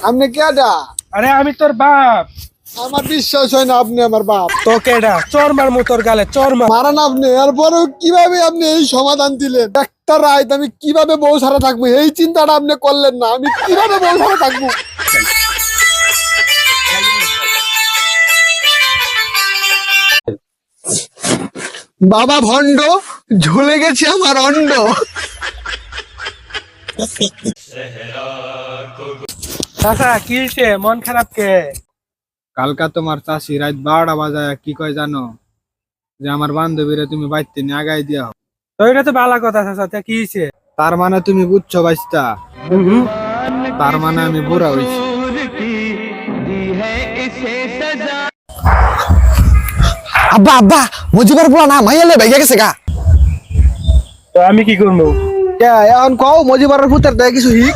আপনি কেডা? আরে আমি তোর বাপ। আমার বিশ্বাস হয় না আপনি আমার বাপ। তো কেডা? চর মারমু তোর গালে, চর মার। মারান আপনি, এরপরেও কিভাবে আপনি এই সমাধান দিলেন? একটা রাত আমি কিভাবে বউ ছাড়া থাকবো এই চিন্তাটা আপনি করলেন না। আমি কিভাবে বউ ছাড়া থাকবো? বাবা ভন্ড, ঝুলে গেছে আমার অন্ড। চাচা কি হইছে? মন খারাপ কে? কালকা তোমার চাষি রাত 12টা বাজায় কি কয় জানো? যে আমার বান্ধবীরা তুমি বাইতে নিয়ে আগাই দিয়া। তো এটা তো ভালো কথা চাচা, তা কি হইছে? তার মানে তুমি বুঝছো বাইস্তা? তার মানে আমি বুড়া হইছি। আব্বা আব্বা, মজিবার বলা না মাইয়ালে ভেগে গেছে গা। তো আমি কি করবো? এখন কও মজিবরের পুত্র দেয় কিছু হিক।